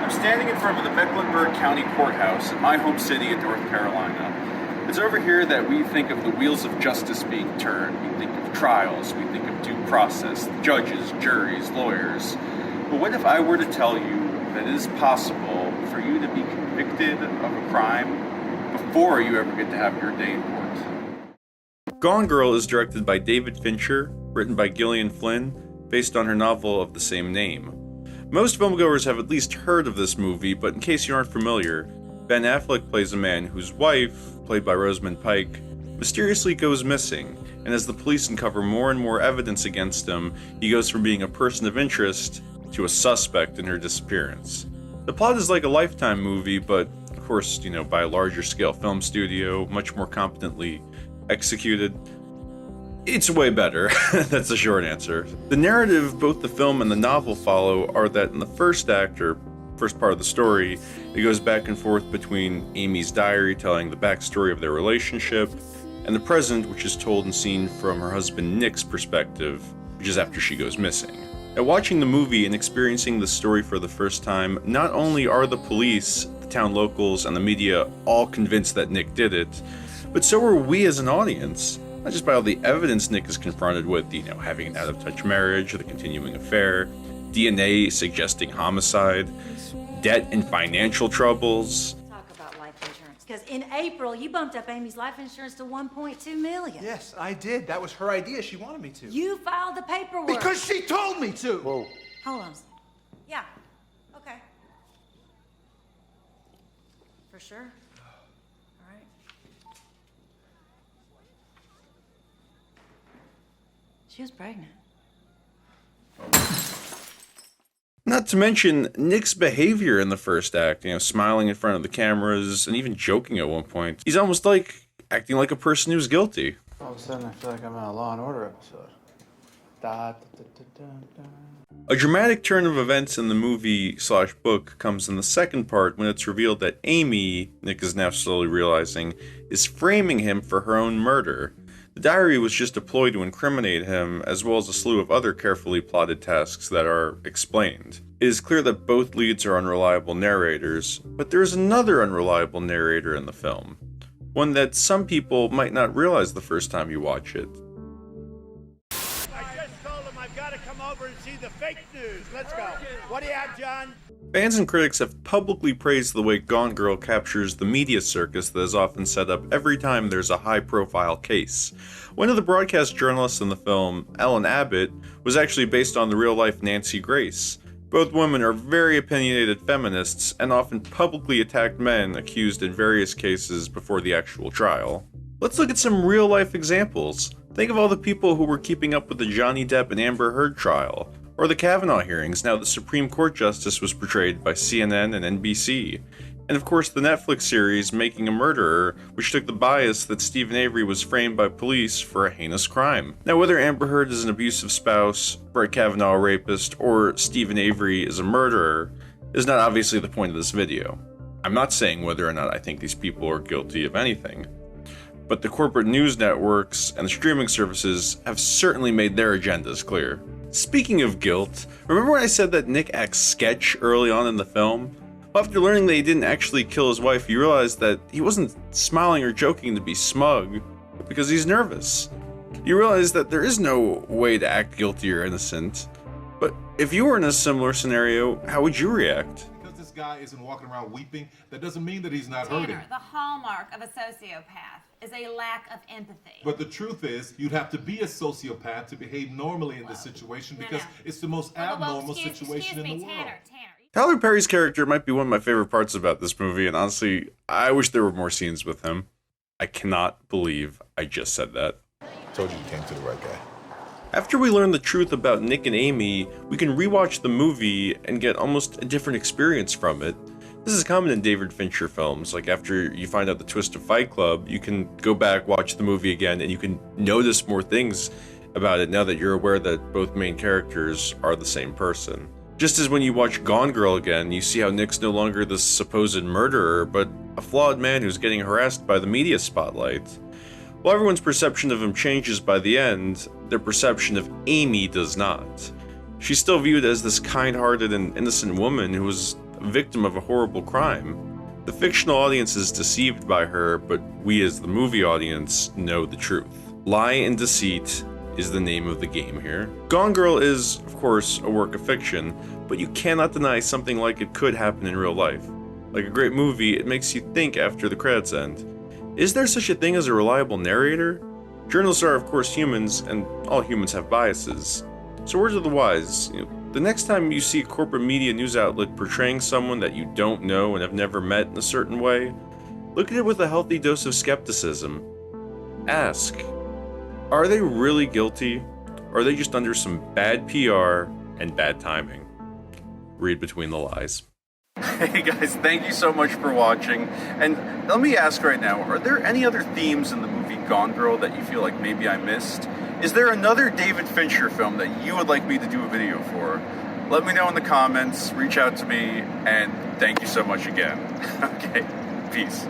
I'm standing in front of the Mecklenburg County Courthouse in my home city in North Carolina. It's over here that we think of the wheels of justice being turned. We think of trials, we think of due process, judges, juries, lawyers. But what if I were to tell you that it is possible for you to be convicted of a crime before you ever get to have your day in court? Gone Girl is directed by David Fincher, written by Gillian Flynn, based on her novel of the same name. Most filmgoers have at least heard of this movie, but in case you aren't familiar, Ben Affleck plays a man whose wife, played by Rosamund Pike, mysteriously goes missing, and as the police uncover more and more evidence against him, he goes from being a person of interest to a suspect in her disappearance. The plot is like a Lifetime movie, but of course, by a larger scale film studio, much more competently executed. It's way better. That's the short answer. The narrative both the film and the novel follow are that in the first act, or first part of the story, it goes back and forth between Amy's diary telling the backstory of their relationship, and the present, which is told and seen from her husband Nick's perspective, which is after she goes missing. Now, watching the movie and experiencing the story for the first time, not only are the police, the town locals, and the media all convinced that Nick did it, but so are we as an audience. Not just by all the evidence Nick is confronted with, having an out-of-touch marriage, the continuing affair, DNA suggesting homicide, debt and financial troubles. Talk about life insurance. Because in April, you bumped up Amy's life insurance to $1.2 million. Yes, I did. That was her idea. She wanted me to. You filed the paperwork. Because she told me to. Whoa. Hold on. Yeah. Okay. For sure. All right. She was pregnant. Not to mention Nick's behavior in the first act, smiling in front of the cameras and even joking at one point. He's almost like acting like a person who's guilty. All of a sudden, I feel like I'm in a Law and Order episode. Da, da, da, da, da. A dramatic turn of events in the movie/book comes in the second part when it's revealed that Amy, Nick is now slowly realizing, is framing him for her own murder. The diary was just a ploy to incriminate him, as well as a slew of other carefully plotted tasks that are explained. It is clear that both leads are unreliable narrators, but there is another unreliable narrator in the film. One that some people might not realize the first time you watch it. I just told him I've got to come over and see the fake news. Let's go. What do you have, John? Fans and critics have publicly praised the way Gone Girl captures the media circus that is often set up every time there's a high-profile case. One of the broadcast journalists in the film, Ellen Abbott, was actually based on the real-life Nancy Grace. Both women are very opinionated feminists and often publicly attacked men accused in various cases before the actual trial. Let's look at some real-life examples. Think of all the people who were keeping up with the Johnny Depp and Amber Heard trial, or the Kavanaugh hearings now that Supreme Court Justice was portrayed by CNN and NBC. And of course the Netflix series Making a Murderer, which took the bias that Stephen Avery was framed by police for a heinous crime. Now whether Amber Heard is an abusive spouse, Brett Kavanaugh a rapist, or Stephen Avery is a murderer is not obviously the point of this video. I'm not saying whether or not I think these people are guilty of anything, but the corporate news networks and the streaming services have certainly made their agendas clear. Speaking of guilt, remember when I said that Nick acts sketch early on in the film? Well, after learning that he didn't actually kill his wife, you realize that he wasn't smiling or joking to be smug, but because he's nervous. You realize that there is no way to act guilty or innocent. But if you were in a similar scenario, how would you react? Because this guy isn't walking around weeping, that doesn't mean that he's not Tanner, hurting. the hallmark of a sociopath is a lack of empathy. But the truth is, you'd have to be a sociopath to behave normally in this situation because it's the most abnormal situation in the world. Tanner. Tyler Perry's character might be one of my favorite parts about this movie, and honestly, I wish there were more scenes with him. I cannot believe I just said that. Told you came to the right guy. After we learn the truth about Nick and Amy, we can rewatch the movie and get almost a different experience from it. This is common in David Fincher films, like after you find out the twist of Fight Club, you can go back, watch the movie again, and you can notice more things about it now that you're aware that both main characters are the same person. Just as when you watch Gone Girl again, you see how Nick's no longer the supposed murderer, but a flawed man who's getting harassed by the media spotlight. While everyone's perception of him changes by the end, their perception of Amy does not. She's still viewed as this kind-hearted and innocent woman who was a victim of a horrible crime. The fictional audience is deceived by her, but we as the movie audience know the truth. Lie and deceit is the name of the game here. Gone Girl is, of course, a work of fiction, but you cannot deny something like it could happen in real life. Like a great movie, it makes you think after the credits end. Is there such a thing as a reliable narrator? Journalists are, of course, humans, and all humans have biases. So words of the wise, the next time you see a corporate media news outlet portraying someone that you don't know and have never met in a certain way, look at it with a healthy dose of skepticism. Ask, are they really guilty, or are they just under some bad PR and bad timing? Read between the lies. Hey guys, thank you so much for watching. And let me ask right now, are there any other themes in the movie Gone Girl that you feel like maybe I missed? Is there another David Fincher film that you would like me to do a video for? Let me know in the comments, reach out to me, and thank you so much again. Okay, peace.